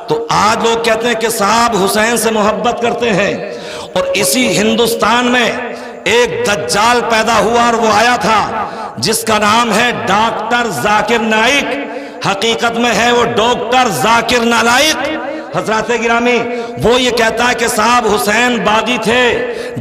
تو آج لوگ کہتے ہیں کہ صاحب حسین سے محبت کرتے ہیں، اور اسی ہندوستان میں ایک دجال پیدا ہوا اور وہ آیا تھا جس کا نام ہے ڈاکٹر ذاکر نائک، حقیقت میں ہے وہ ڈاکٹر ذاکر نالائق۔ حضرات گرامی، وہ یہ کہتا ہے کہ صاحب حسین باغی تھے،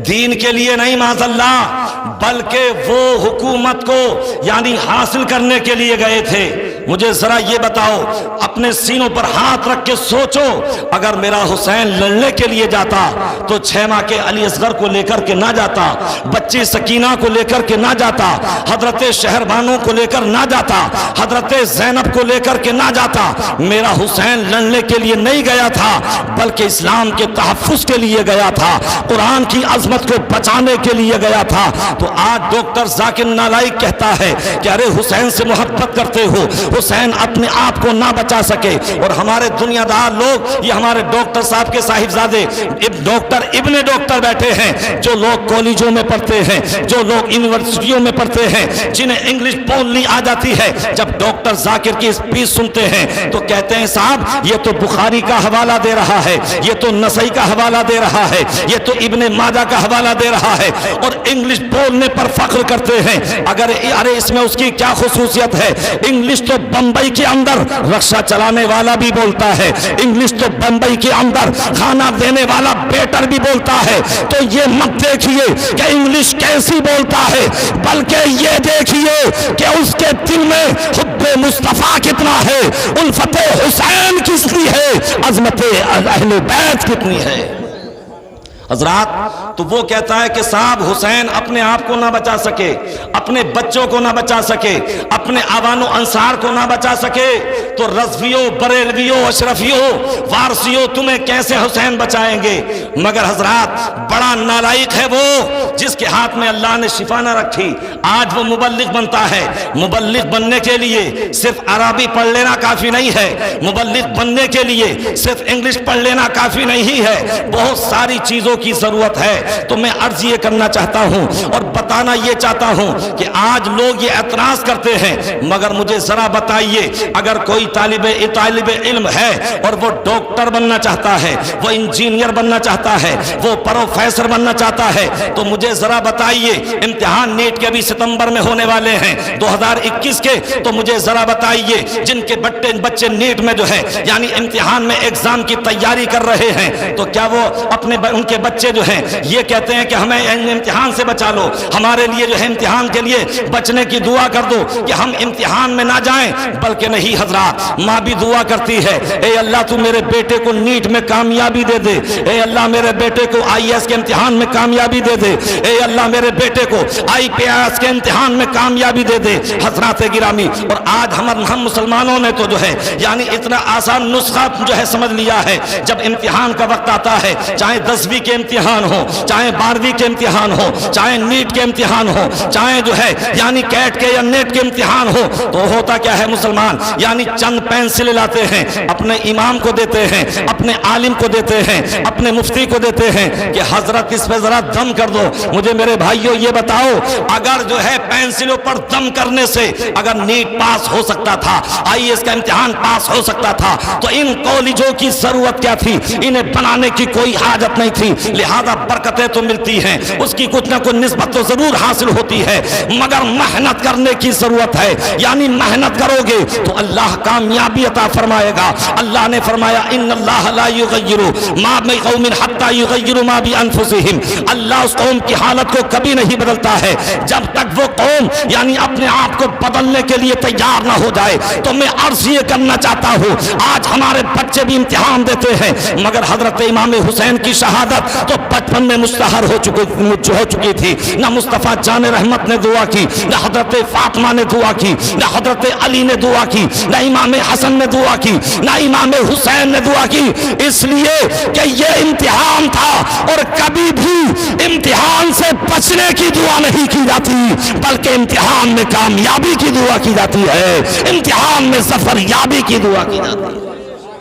دین کے لیے نہیں معاذ اللہ، بلکہ وہ حکومت کو یعنی حاصل کرنے کے لیے گئے تھے۔ مجھے ذرا یہ بتاؤ، اپنے سینوں پر ہاتھ رکھ کے سوچو، اگر میرا حسین لڑنے کے لیے جاتا تو 6 ماہ کے علی اصغر کو لے کر کے نہ جاتا، بچی سکینہ کو لے کر کے نہ جاتا، حضرت شہربانو کو لے کر نہ جاتا، حضرت زینب کو لے کر کے نہ جاتا۔ میرا حسین لڑنے کے لیے نہیں گیا تھا، بلکہ اسلام کے تحفظ کے لیے گیا تھا، قرآن کی عظمت کو بچانے کے لیے گیا تھا۔ تو آج ڈاکٹر ذاکر نالائق کہتا ہے کہ ارے حسین سے محبت کرتے ہو، حسین اپنے آپ کو نہ بچا سکے، اور ہمارے دنیا دار لوگ، یہ ہمارے ڈاکٹر صاحب کے صاحبزادے ڈاکٹر ابن ڈاکٹر بیٹھے ہیں، جو لوگ کالجوں میں پڑھتے ہیں، جو لوگ یونیورسٹیوں میں پڑھتے ہیں، جنہیں انگلش بولنی آ جاتی ہے، جب ڈاکٹر ذاکر کی اسپیچ سنتے ہیں تو کہتے ہیں صاحب یہ تو بخاری کا حوالہ دے رہا ہے، یہ تو نسائی کا حوالہ دے رہا ہے، یہ تو ابن ماجہ کا حوالہ دے رہا ہے، اور انگلش بولنے پر فخر کرتے ہیں۔ اگر ارے اس میں اس کی کیا خصوصیت ہے؟ انگلش تو بمبئی کے اندر رکشہ چلانے والا بھی بولتا ہے، انگلش تو بمبئی کے اندر کھانا دینے والا بیٹر بھی بولتا ہے۔ تو یہ مت دیکھیے کہ انگلش کیسی بولتا ہے، بلکہ یہ دیکھیے کہ اس کے دل میں حب مصطفیٰ کتنا ہے، الفت حسین کتنی ہے، عظمت اہل بیت کتنی ہے۔ حضرات، تو وہ کہتا ہے کہ صاحب حسین اپنے آپ کو نہ بچا سکے، اپنے بچوں کو نہ بچا سکے، اپنے آوان و انصار کو نہ بچا سکے، تو رضویوں، بریلویوں، اشرفیوں، وارثیوں تمہیں کیسے حسین بچائیں گے؟ مگر حضرات، بڑا نالائق ہے وہ جس کے ہاتھ میں اللہ نے شفا نہ رکھی، آج وہ مبلغ بنتا ہے۔ مبلغ بننے کے لیے صرف عربی پڑھ لینا کافی نہیں ہے، مبلغ بننے کے لیے صرف انگلش پڑھ لینا کافی نہیں ہے، بہت ساری چیزوں کی ضرورت ہے۔ تو میں عرض یہ کرنا چاہتا ہوں اور بتانا یہ چاہتا ہوں کہ آج لوگ یہ اعتراض کرتے ہیں، مگر مجھے ذرا بتائیے، اگر کوئی طالب علم ہے اور وہ ڈاکٹر بننا چاہتا ہے، وہ انجینئر بننا چاہتا ہے، وہ پروفیسر بننا چاہتا ہے، تو مجھے ذرا بتائیے، امتحان نیٹ کے بھی ستمبر میں ہونے والے ہیں 2021 کے، تو مجھے ذرا بتائیے جن کے بچے نیٹ میں جو ہے یعنی امتحان میں ایگزام کی تیاری کر رہے ہیں، تو کیا وہ اپنے ان کے بچے جو ہیں یہ کہتے ہیں کہ ہمیں امتحان سے بچا لو، ہمارے لیے جو ہے امتحان کے لیے بچنے کی دعا کر دو کہ ہم امتحان میں نہ جائیں؟ بلکہ نہیں حضرات، ماں بھی دعا کرتی ہے، اے اللہ تو میرے بیٹے کو نیٹ میں کامیابی دے دے، اے اللہ میرے بیٹے کو IAS کے امتحان میں کامیابی دے دے، اے اللہ میرے بیٹے کو IPS کے امتحان میں کامیابی دے دے۔ حضرات گرامی، اور آج ہم مسلمانوں نے تو جو ہے یعنی اتنا آسان نسخہ جو ہے سمجھ لیا ہے، جب امتحان کا وقت آتا ہے، چاہے 10ویں کے امتحان ہو، چاہے 12ویں کے امتحان ہو، چاہے نیٹ کے امتحان ہو، چاہے جو ہے یعنی کیٹ کے یا نیٹ کے امتحان ہو، تو ہوتا کیا ہے مسلمان یعنی چند پینسل لاتے ہیں، اپنے امام کو دیتے ہیں، اپنے عالم کو دیتے ہیں، اپنے مفتی کو دیتے ہیں کہ حضرت اس پہ ذرا دم کر دو۔ مجھے میرے بھائیوں یہ بتاؤ، اگر جو ہے پینسلوں پر دم کرنے سے اگر نیٹ پاس ہو سکتا تھا، IAS کا امتحان پاس ہو سکتا تھا، تو ان کالجوں کی ضرورت کیا تھی؟ انہیں بنانے کی کوئی حاجت نہیں تھی۔ لہذا برکتیں تو ملتی ہیں، اس کی کچھ نہ کچھ نسبت تو ضرور حاصل ہوتی ہے، مگر محنت کرنے کی ضرورت ہے، یعنی محنت کرو گے تو اللہ کامیابی عطا فرمائے گا۔ اللہ نے فرمایا ان اللہ لا یغیر ما بقوم حتی یغیروا ما بانفسہم، اللہ اس قوم کی حالت کو کبھی نہیں بدلتا ہے جب تک وہ قوم یعنی اپنے آپ کو بدلنے کے لیے تیار نہ ہو جائے۔ تو میں عرض یہ کرنا چاہتا ہوں، آج ہمارے بچے بھی امتحان دیتے ہیں، مگر حضرت امام حسین کی شہادت تو بچپن میں مستحر ہو چکی تھی۔ نہ مصطفیٰ جان رحمت نے دعا کی، نہ حضرت فاطمہ نے دعا کی، نہ حضرت علی نے دعا کی، نہ امام حسن نے دعا کی، نہ امام حسین نے دعا کی، اس لیے کہ یہ امتحان تھا، اور کبھی بھی امتحان سے بچنے کی دعا نہیں کی جاتی، بلکہ امتحان میں کامیابی کی دعا کی جاتی ہے، امتحان میں ظفر یابی کی دعا کی جاتی ہے۔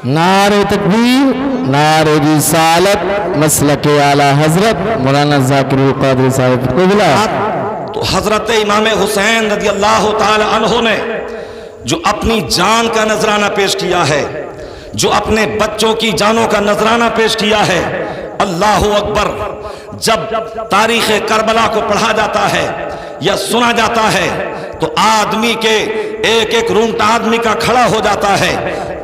نعرہ تکبیر، نعرہ رسالت، مسلک اعلیٰ حضرت مولانا ذاکر القادری صاحب قبلہ۔ تو حضرت امام حسین رضی اللہ تعالی عنہ نے جو اپنی جان کا نذرانہ پیش کیا ہے، جو اپنے بچوں کی جانوں کا نذرانہ پیش کیا ہے۔ اللہ اکبر۔ جب تاریخ کربلا کو پڑھا جاتا ہے یا سنا جاتا ہے تو آدمی کے ایک ایک رونگٹا آدمی کا کھڑا ہو جاتا ہے،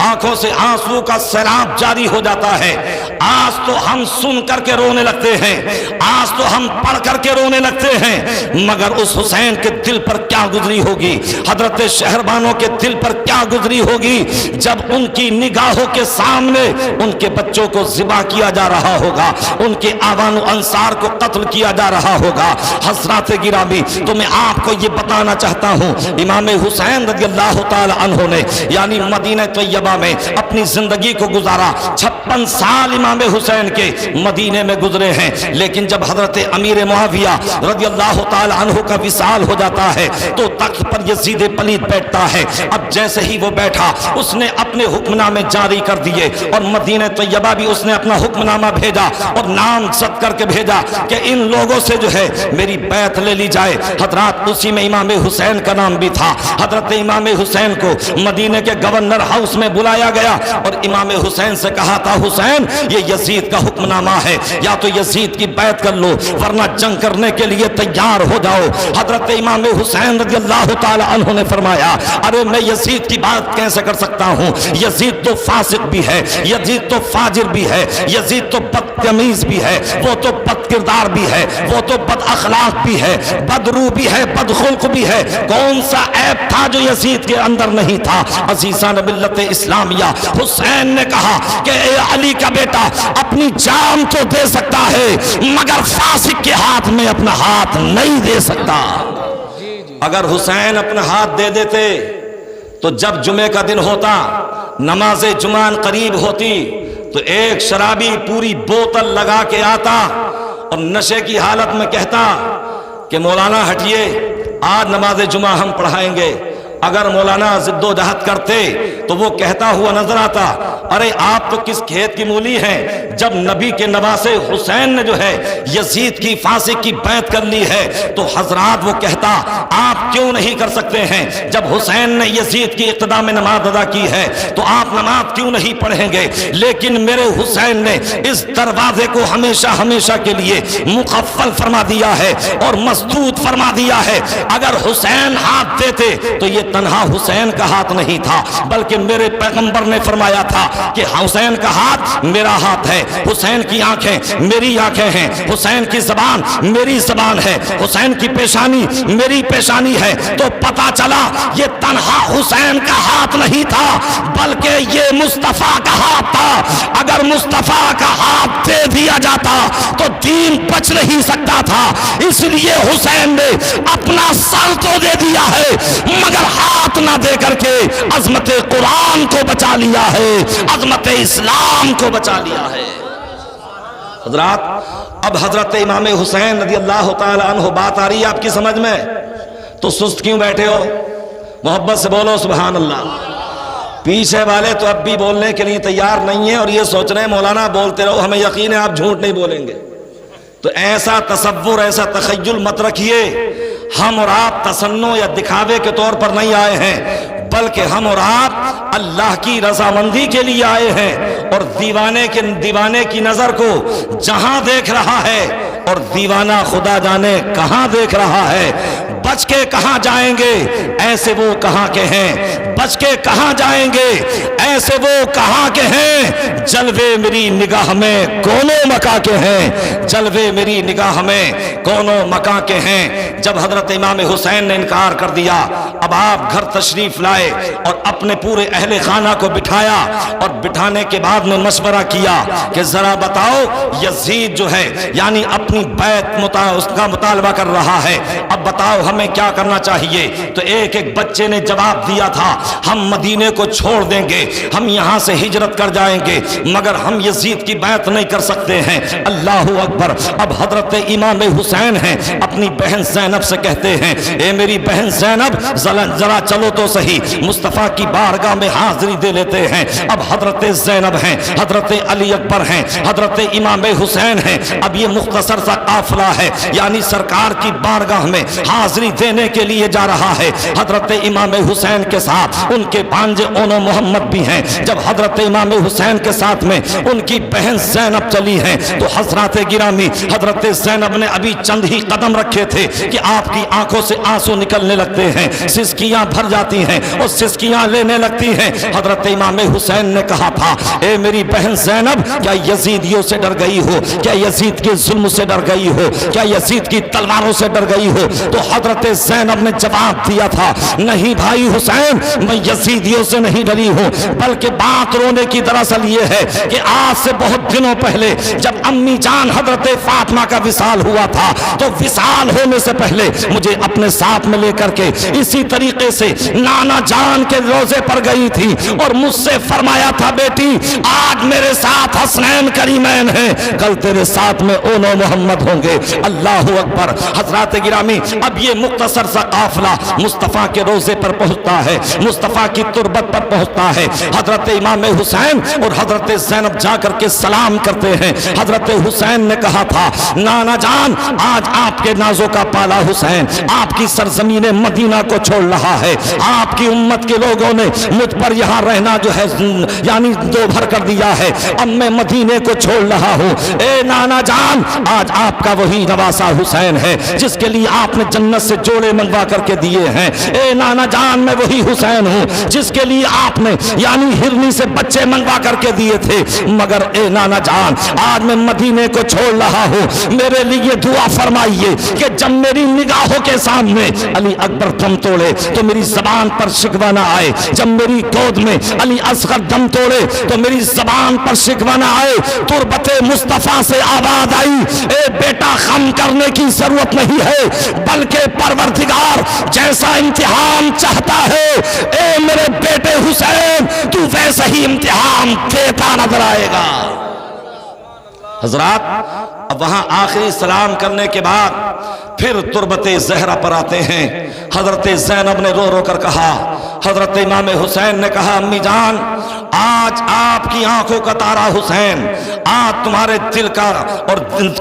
آنکھوں سے آنسو کا سیلاب جاری ہو جاتا ہے۔ آج تو ہم سن کر کے رونے لگتے ہیں، آج تو ہم پڑھ کر کے رونے لگتے ہیں، مگر اس حسین کے دل پر کیا گزری ہوگی، حضرت شہربانوں کے دل پر کیا گزری ہوگی جب ان کی نگاہوں کے سامنے ان کے بچوں کو ذبح کیا جا رہا ہوگا، ان کے آوان و انصار کو قتل کیا جا رہا ہوگا۔ حضرات گرامی، تو میں آپ کو یہ بتانا چاہتا ہوں، امام حسین رضی اللہ تعالی عنہ نے یعنی مدینہ طیبہ میں اپنی زندگی کو گزارا۔ 56 سال امام حسین کے مدینے میں گزرے ہیں، لیکن جب حضرت امیر معاویہ رضی اللہ تعالی عنہ کا وصال ہو جاتا ہے تو تخت پر یزید پلید بیٹھتا ہے۔ اب جیسے ہی وہ بیٹھا، اس نے اپنے حکم نامے جاری کر دیے اور مدینہ طیبہ بھی اس نے اپنا حکم نامہ بھیجا اور نام زد کر کے بھیجا کہ ان لوگوں سے جو ہے میری بیعت لے لی جائے۔ حضرات اسی میں امام حسین کا نام بھی تھا۔ حضرت امام حسین کو مدینے کے گورنر ہاؤس میں بلایا گیا اور امام حسین سے کہا تھا، حسین یہ یزید کا حکم نامہ ہے، یا تو یزید کی بیعت کر لو ورنہ جنگ کرنے کے لیے تیار ہو جاؤ۔ حضرت امام حسین رضی اللہ تعالی عنہ نے فرمایا، ارے میں یزید کی بات کیسے کر سکتا ہوں، یزید تو فاسق بھی ہے، یزید تو فاجر بھی ہے، یزید تو بدتمیز بھی ہے، وہ تو بد کردار بھی ہے، وہ تو بد اخلاق بھی ہے، بدرو بھی ہے، بدخلق بھی ہے۔ کون سا عیب تھا جو یزید کے اندر نہیں تھا؟ عزیزان ملت اسلامیہ، حسین نے کہا کہ اے علی کا بیٹا، اپنی جان تو دے سکتا ہے مگر فاسق کے ہاتھ میں اپنا ہاتھ نہیں دے سکتا۔ اگر حسین اپنا ہاتھ دے دیتے تو جب جمعے کا دن ہوتا، نماز جمعہ قریب ہوتی تو ایک شرابی پوری بوتل لگا کے آتا اور نشے کی حالت میں کہتا کہ مولانا ہٹیے، آج نماز جمعہ ہم پڑھائیں گے۔ اگر مولانا ضد و جہد کرتے تو وہ کہتا ہوا نظر آتا، ارے آپ تو کس کھیت کی مولی ہیں، جب نبی کے نواسے حسین نے جو ہے یزید کی فاسق کی بیعت کر لی ہے تو حضرات وہ کہتا آپ کیوں نہیں کر سکتے ہیں، جب حسین نے یزید کی اقتدا میں نماز ادا کی ہے تو آپ نماز کیوں نہیں پڑھیں گے؟ لیکن میرے حسین نے اس دروازے کو ہمیشہ ہمیشہ کے لیے مقفل فرما دیا ہے اور مسدود فرما دیا ہے۔ اگر حسین ہاتھ دیتے تو یہ تنہا حسین کا ہاتھ نہیں تھا، بلکہ میرے پیغمبر نے فرمایا تھا کہ حسین کا ہاتھ میرا ہاتھ ہے، حسین کی آنکھیں میری آنکھیں ہیں، حسین کی زبان میری زبان ہے، حسین کی پیشانی میری پیشانی ہے۔ تو پتا چلا یہ تنہا حسین کا ہاتھ نہیں تھا بلکہ یہ مصطفیٰ کا ہاتھ تھا۔ اگر مصطفیٰ کا ہاتھ دے دیا جاتا تو دین بچ نہیں سکتا تھا، اس لیے حسین نے اپنا سر تو دے دیا ہے مگر ہاتھ نہ دے کر کے عظمت قرآن کو بچا لیا ہے، عظمت اسلام کو بچا لیا ہے۔ حضرات اب حضرت امام حسین رضی اللہ تعالی عنہ بات آ رہی ہے آپ کی سمجھ میں، تو سست کیوں بیٹھے ہو؟ محبت سے بولو سبحان اللہ۔ پیچھے والے تو اب بھی بولنے کے لیے تیار نہیں ہیں اور یہ سوچ رہے ہیں مولانا بولتے رہو، ہمیں یقین ہے آپ جھوٹ نہیں بولیں گے۔ تو ایسا تصور، ایسا تخیل مت رکھیے، ہم اور آپ تصنع یا دکھاوے کے طور پر نہیں آئے ہیں بلکہ ہم اور آپ اللہ کی رضامندی کے لیے آئے ہیں، اور دیوانے کی نظر کو جہاں دیکھ رہا ہے اور دیوانہ خدا جانے کہاں دیکھ رہا ہے، بچ کے کہاں جائیں گے ایسے وہ کہاں کے ہیں، بچ کے کہاں جائیں گے ایسے وہ کہاں کے ہیں، جلوے میری نگاہ میں کونوں مکا کے ہیں، جلوے میری نگاہ میں کونوں مکا کے ہیں۔ جب حضرت امام حسین نے انکار کر دیا، اب آپ گھر تشریف لائے اور اپنے پورے اہل خانہ کو بٹھایا اور بٹھانے کے بعد میں مشورہ کیا کہ ذرا بتاؤ یزید جو ہے یعنی اپنی بیعت اس کا مطالبہ کر رہا ہے، اب بتاؤ ہمیں کیا کرنا چاہیے؟ تو ایک ایک بچے نے جواب دیا تھا، ہم مدینے کو چھوڑ دیں گے، ہم یہاں سے ہجرت کر جائیں گے مگر ہم یزید کی بیعت نہیں کر سکتے ہیں۔ اللہ اکبر۔ اب حضرت امام حسین ہیں اپنی بہن زینب سے کہتے ہیں، اے میری بہن زینب ذرا چلو تو صحیح، مصطفیٰ کی بارگاہ میں حاضری دے لیتے ہیں۔ اب حضرت زینب ہیں، حضرت علی اکبر ہیں، حضرت امام حسین ہیں، اب یہ مختصر سا قافلہ ہے یعنی سرکار کی بارگاہ میں حاضری دینے کے لیے جا رہا ہے۔ حضرت امام حسین کے ساتھ ان کے بانجے اونو محمد بھی ہیں. جب حضرت امام حسین کے ساتھ میں ان کی بہن زینب چلی ہیں تو حضرات گرامی حضرت زینب نے ابھی چند ہی قدم رکھے تھے کہ آپ کی آنکھوں سے آنسو نکلنے لگتے ہیں, سسکیاں بھر جاتی ہیں اور سسکیاں لینے لگتی ہیں. حضرت امام حسین نے کہا تھا, اے میری بہن زینب, کیا یزیدیوں سے ڈر گئی ہو؟ کیا یزید کے ظلم سے ڈر گئی ہو؟ کیا یزید کی تلواروں سے ڈر گئی ہو؟ تو حضرت زینب نے جواب دیا تھا, نہیں بھائی حسین, میں یزیدیوں سے نہیں ڈری ہوں, بلکہ بات رونے کی دراصل یہ ہے کہ آج سے بہت دنوں پہلے جب امی جان حضرت فاطمہ کا وصال ہوا تھا تو وصال ہونے سے پہلے مجھے اپنے ساتھ میں لے کر کے اسی طریقے سے نانا جان کے روزے پر گئی تھی اور مجھ سے فرمایا تھا, بیٹی آج میرے ساتھ حسنین کریمین ہیں, کل تیرے ساتھ میں اونو محمد ہوں گے. اللہ اکبر. حضرات گرامی, اب یہ مختصر سا قافلہ مصطفیٰ کے روزے پر پہنچتا ہے, مصطفیٰ کی تربت پر پہنچتا ہے. حضرت امام حسین اور حضرت زینب جا کر کے سلام کرتے ہیں. حضرت حسین نے کہا تھا, نانا جان آج آپ کے نازوں کا پالا حسین آپ کی سرزمین مدینہ کو چھوڑ رہا ہے. آپ کی امت کے لوگوں نے مجھ پر یہاں رہنا جو ہے یعنی دو بھر کر دیا ہے, اب میں مدینے کو چھوڑ رہا ہوں. اے نانا جان, آج آپ کا وہی نواسا حسین ہے جس کے لیے آپ نے جنت سے جوڑے منگوا کر کے دیے ہیں. اے نانا جان, میں وہی حسین ہوں جس کے لیے آپ نے یعنی ہرنی سے بچے منگوا کر کے دیے تھے. مگر اے نانا جان, آج میں مدینے کو چھوڑ رہا ہوں, میرے لیے دعا فرمائیے کہ جب میری نگاہوں کے سامنے علی اکبر دم توڑے تو میری زبان پر شکوہ نہ آئے, جب میری گود میں علی اصغر دم توڑے تو میری زبان پر شکوہ نہ آئے. تربت مصطفیٰ سے آواز آئی, اے بیٹا غم کرنے کی ضرورت نہیں ہے, بلکہ پروردگار جیسا امتحان چاہتا ہے اے میرے بیٹے حسین تو ویسا ہی امتحان دیتا نظر آئے گا. حضرات, اب وہاں آخری سلام کرنے کے بعد پھر تربت زہرا پر آتے ہیں. حضرت زینب نے رو رو کر کہا, حضرت امام حسین نے کہا, امی جان آج آپ کی آنکھوں کا تارا حسین, آج تمہارے دل کا اور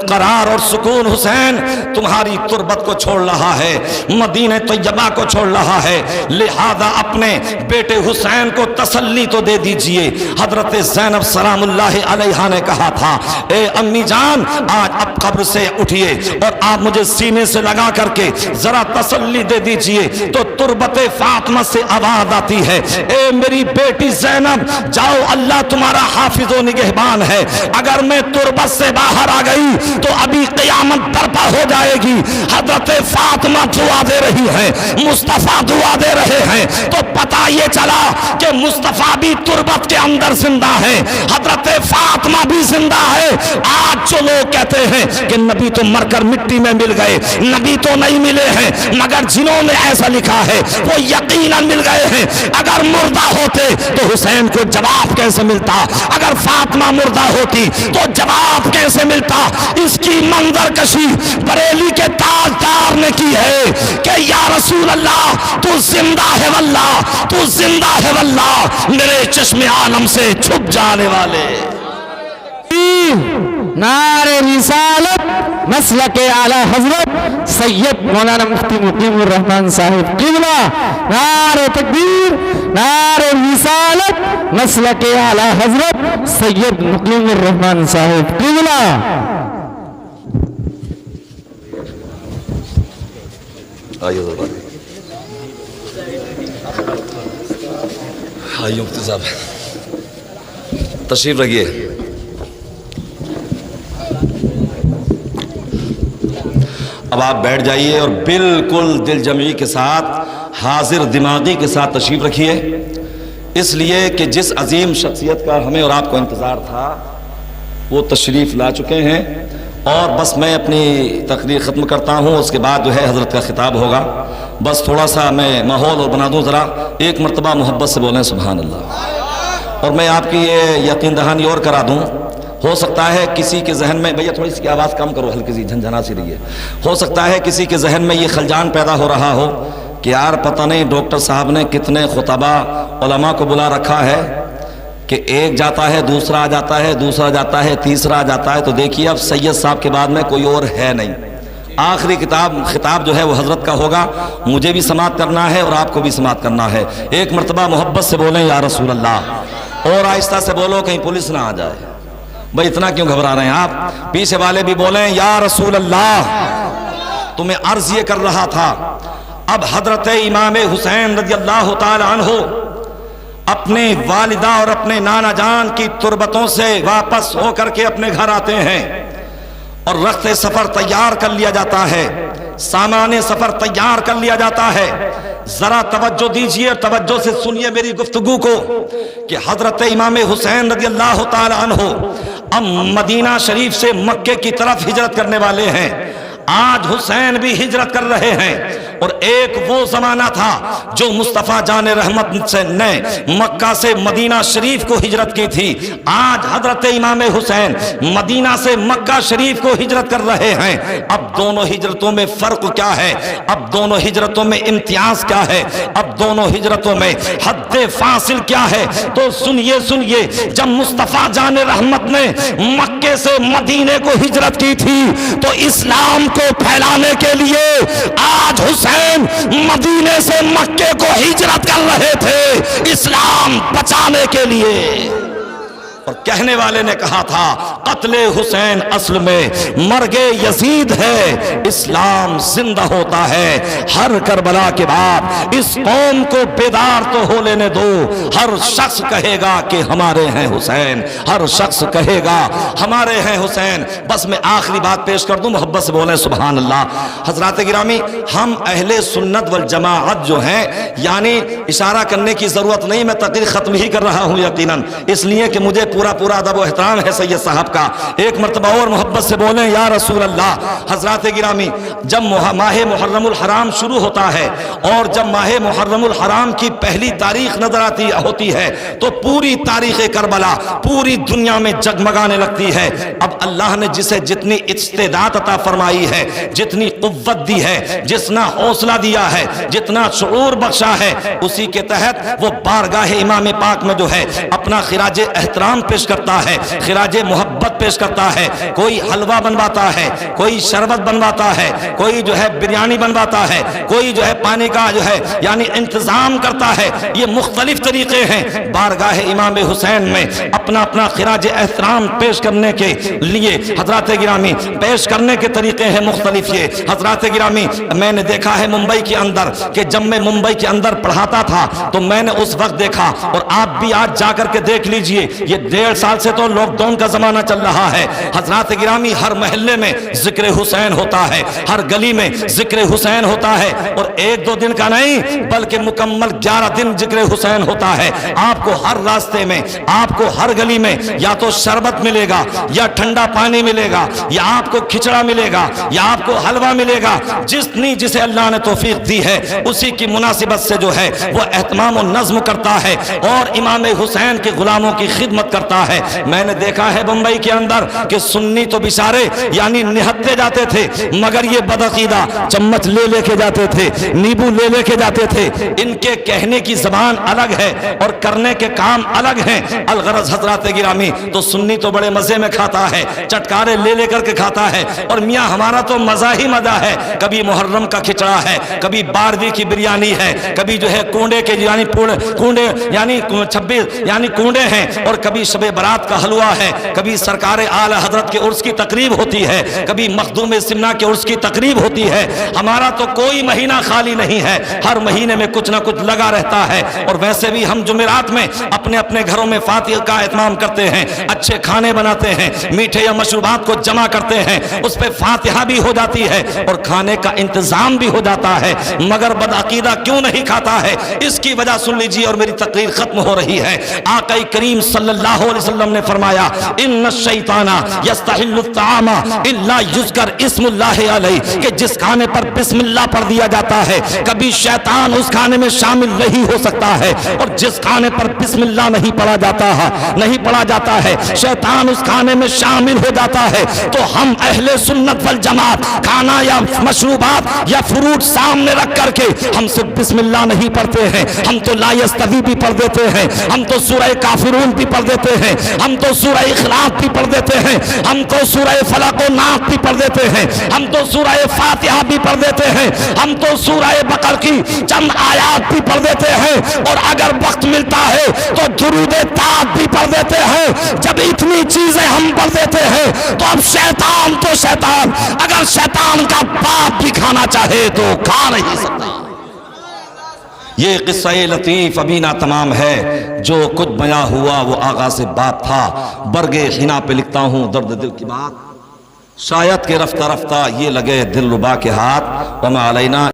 قرار اور سکون حسین تمہاری تربت کو چھوڑ رہا ہے, مدینہ طیبہ کو چھوڑ رہا ہے, لہذا اپنے بیٹے حسین کو تسلی تو دے دیجئے. حضرت زینب سلام اللہ علیہا نے کہا تھا, اے امی جان آج اب قبر سے اٹھئے اور آپ مجھے سینے سے لگا کر کے ذرا تسلی دے دیجئے. تو تربت فاطمہ سے آواز آتی ہے, اے میری بیٹی زینب جاؤ, اللہ تمہارا حافظ و نگہبان ہے, اگر میں تربت سے باہر آ گئی تو ابھی قیامت برپا ہو جائے گی. حضرت فاطمہ دعا دے رہی ہیں, مصطفیٰ دعا دے رہے ہیں, تو پتہ یہ چلا کہ مصطفیٰ بھی تربت کے اندر زندہ ہے, حضرت فاطمہ بھی زندہ ہے. آج جو لوگ کہتے ہیں کہ نبی تو مر کر مٹی میں مل گئے, نبی تو نہیں ملے ہیں, مگر جنہوں نے ایسا لکھا ہے وہ یقیناً مل گئے ہیں. اگر مردہ ہوتے تو حسین کو جواب کیسے ملتا, اگر فاطمہ مردہ ہوتی تو جواب کیسے ملتا. اس کی منظر کشی بریلی کے تاجدار نے کی ہے کہ یا رسول اللہ تو زندہ ہے واللہ, تو زندہ ہے واللہ, میرے چشم عالم سے چھپ جانے والے. نعرہ رسالت مسلک اعلی حضرت سید مولانا مفتی مقیم الرحمن صاحب قبلہ. نعرہ تکبیر, نعرہ رسالت مسلک اعلی حضرت سید مقیم الرحمن صاحب قبلہ. آئیے مفتی صاحب تشریف رکھیے. اب آپ بیٹھ جائیے اور بالکل دل جمعی کے ساتھ, حاضر دماغی کے ساتھ تشریف رکھیے, اس لیے کہ جس عظیم شخصیت کا ہمیں اور آپ کو انتظار تھا وہ تشریف لا چکے ہیں. اور بس میں اپنی تقریر ختم کرتا ہوں, اس کے بعد جو ہے حضرت کا خطاب ہوگا. بس تھوڑا سا میں ماحول اور بنا دوں, ذرا ایک مرتبہ محبت سے بولیں سبحان اللہ. اور میں آپ کی یہ یقین دہانی اور کرا دوں, ہو سکتا ہے کسی کے ذہن میں, بھیا تھوڑی سی آواز کم کرو, ہلکی سی جھنجھنا سی رہی ہے, ہو سکتا ہے کسی کے ذہن میں یہ خلجان پیدا ہو رہا ہو کہ یار پتہ نہیں ڈاکٹر صاحب نے کتنے خطبہ علماء کو بلا رکھا ہے کہ ایک جاتا ہے, دوسرا آ جاتا ہے, دوسرا جاتا ہے, تیسرا آ جاتا ہے. تو دیکھیے اب سید صاحب کے بعد میں کوئی اور ہے نہیں, آخری خطاب جو ہے وہ حضرت کا ہوگا، مجھے بھی سماعت کرنا ہے اور آپ کو بھی سماعت کرنا ہے۔ ایک مرتبہ محبت سے بولیں یا رسول اللہ، اور آہستہ سے بولو کہیں پولیس نہ آ جائے۔ بھائی اتنا کیوں گھبرا رہے ہیں آپ؟ پیچھے والے بھی بولیں یا رسول اللہ۔ تمہیں عرض یہ کر رہا تھا، اب حضرت امام حسین رضی اللہ تعالی عنہ اپنے والدہ اور اپنے نانا جان کی تربتوں سے واپس ہو کر کے اپنے گھر آتے ہیں اور رخت سفر تیار کر لیا جاتا ہے، سامان سفر تیار کر لیا جاتا ہے۔ ذرا توجہ دیجئے، توجہ سے سنیے میری گفتگو کو کہ حضرت امام حسین رضی اللہ تعالی عنہ اب مدینہ شریف سے مکے کی طرف ہجرت کرنے والے ہیں۔ آج حسین بھی ہجرت کر رہے ہیں، اور ایک وہ زمانہ تھا جو مصطفیٰ جان رحمت نے مکہ سے مدینہ شریف کو ہجرت کی تھی۔ آج حضرت امام حسین مدینہ سے مکہ شریف کو ہجرت کر رہے ہیں۔ اب دونوں ہجرتوں میں فرق کیا ہے؟ اب دونوں ہجرتوں میں امتیاز کیا ہے؟ اب دونوں ہجرتوں میں حد فاصل کیا ہے؟ تو سنیے، جب مصطفیٰ جان رحمت نے مکے سے مدینے کو ہجرت کی تھی تو اسلام کو پھیلانے کے لیے آج حسین مدینے سے مکے کو ہجرت کر رہے تھے، اسلام بچانے کے لیے۔ اور کہنے والے نے کہا تھا قتل حسین اصل میں مرگ یزید ہے، اسلام زندہ ہوتا ہے ہر کربلا کے بعد۔ اس قوم کو بیدار تو ہو لینے دو، ہر شخص کہے گا کہ ہمارے ہیں حسین، ہر شخص کہے گا ہمارے ہیں حسین۔ بس میں آخری بات پیش کر دوں، محبت سے بولیں سبحان اللہ۔ حضرات گرامی، ہم اہل سنت والجماعت جو ہیں، یعنی اشارہ کرنے کی ضرورت نہیں، میں تقریر ختم ہی کر رہا ہوں یقیناً، اس لیے کہ مجھے پورا ادب و احترام ہے سید صاحب کا۔ ایک مرتبہ اور محبت سے بولیں یا رسول اللہ۔ حضرات گرامی، جب ماہ محرم الحرام شروع ہوتا ہے اور جب ماہ محرم الحرام کی پہلی تاریخ نظر ہوتی ہے تو پوری تاریخ کربلا پوری دنیا میں جگمگانے لگتی ہے۔ اب اللہ نے جسے جتنی استعداد عطا فرمائی ہے، جتنی قوت دی ہے، جتنا حوصلہ دیا ہے، جتنا شعور بخشا ہے، اسی کے تحت وہ بارگاہ امام پاک میں جو ہے اپنا خراج احترام پیش کرتا ہے، خراج محبت پیش کرتا ہے۔ کوئی حلوہ بنواتا ہے، کوئی شربت بنواتا ہے، کوئی جو ہے بریانی بنواتا ہے، کوئی جو ہے پانی کا جو ہے یعنی انتظام کرتا ہے۔ یہ مختلف طریقے ہیں بارگاہ امام حسین میں اپنا اپنا خراج احترام پیش کرنے کے لیے۔ حضرات گرامی، پیش کرنے کے طریقے ہیں مختلف۔ یہ حضرات گرامی، میں نے دیکھا ہے ممبئی کے اندر کہ جب میں ممبئی کے اندر پڑھاتا تھا تو میں نے اس وقت دیکھا، اور آپ بھی آج جا کر کے دیکھ لیجئے، یہ 1.5 سال سے تو لاک ڈاؤن کا زمانہ چل رہا ہے۔ حضرات گرامی، ہر محلے میں ذکر حسین ہوتا ہے، ہر گلی میں ذکر حسین ہوتا ہے، اور 1-2 دن کا نہیں بلکہ مکمل 11 دن ذکر حسین ہوتا ہے۔ آپ کو ہر راستے میں، آپ کو ہر گلی میں یا تو شربت ملے گا، یا ٹھنڈا پانی ملے گا، یا آپ کو کھچڑا ملے گا، یا آپ کو حلوہ ملے گا۔ جسے اللہ نے توفیق دی ہے اسی کی مناسبت سے جو ہے وہ اہتمام و نظم کرتا ہے اور امام حسین کے غلاموں کی خدمت کرتا ہے۔ میں نے دیکھا ہے بمبئی کے اندر کہ سنی تو بیچارے یعنی نہتے جاتے تھے، مگر یہ بدعقیدہ چمچ لے کے جاتے تھے، نیبو لے کے جاتے تھے۔ ان کے کہنے کی زبان الگ ہے اور کرنے کے کام الگ ہیں۔ الغرض حضرات گرامی، تو سنی تو بڑے مزے میں کھاتا ہے، چٹکارے لے کر کے کھاتا ہے، اور میاں ہمارا تو مزہ ہی مزہ ہے۔ کبھی محرم کا کھچڑا ہے، کبھی 12ویں کی بریانی ہے، کبھی جو ہے کونڈے کے یعنی کونڈے یعنی 26 یعنی کونڈے ہیں، اور کبھی شب برات کا حلوہ ہے، کبھی سرکار اعلی حضرت کے عرس کی تقریب ہوتی ہے، کبھی مخدوم سمنا کے عرس کی تقریب ہوتی ہے۔ ہمارا تو کوئی مہینہ خالی نہیں ہے، ہر مہینے میں کچھ نہ کچھ لگا رہتا ہے۔ اور ویسے بھی ہم جمعرات میں اپنے اپنے گھروں میں فاتحہ کا اہتمام کرتے ہیں، اچھے کھانے بناتے ہیں، میٹھے یا مشروبات کو جمع کرتے ہیں، اس پہ فاتحہ بھی ہو جاتی ہے اور کھانے کا انتظام بھی ہو جاتا ہے، مگر بدعقیدہ کیوں نہیں کھاتا ہے؟ اس کی وجہ سن لیجیے اور میری تقریر ختم ہو رہی ہے۔ آقا کریم صلی اللہ علیہ وسلم نے فرمایا ان الشیطان یستحل الطعام الا یذکر اسم اللہ علیہ، کہ جس کھانے پر بسم اللہ پڑھ دیا جاتا ہے کبھی شیطان اس کھانے میں شامل نہیں ہو سکتا ہے، اور جس کھانے پر بسم اللہ نہیں پڑھا جاتا ہے شیطان اس کھانے میں شامل شامل ہو جاتا ہے تو ہم اہل سنت والجماعت کھانا یا مشروبات یا فروٹ سامنے رکھ کر کے ہم سے بسم اللہ نہیں پڑھتے ہیں، ہم تو لا یستوی بھی پڑھ دیتے ہیں، ہم تو سورہ کافرون بھی پڑھ دیتے ہیں، ہم تو سورہ اخلاص بھی پڑھ دیتے ہیں، ہم تو سورہ فلق و ناس بھی پڑھ دیتے ہیں، ہم تو سورہ فاتحہ بھی پڑھ دیتے ہیں، ہم تو سورہ بقرہ کی چند آیات بھی پڑھ دیتے ہیں، اور اگر وقت ملتا ہے تو درود تاج بھی پڑھ دیتے ہیں۔ جب اتنی چیزیں ہم پڑھ دیتے ہیں تو اب شیطان تو شیطان اگر شیطان کا باپ بھی کھانا چاہے تو کھا نہیں سکتا۔ یہ قصہ لطیف ابھی نہ تمام ہے، جو کچھ بیاں ہوا وہ آغا سے باپ تھا۔ برگ حنا پہ لکھتا ہوں درد دل کی بات، شاید کہ رفتہ رفتہ یہ لگے دل ربا کے ہاتھ، وما علینا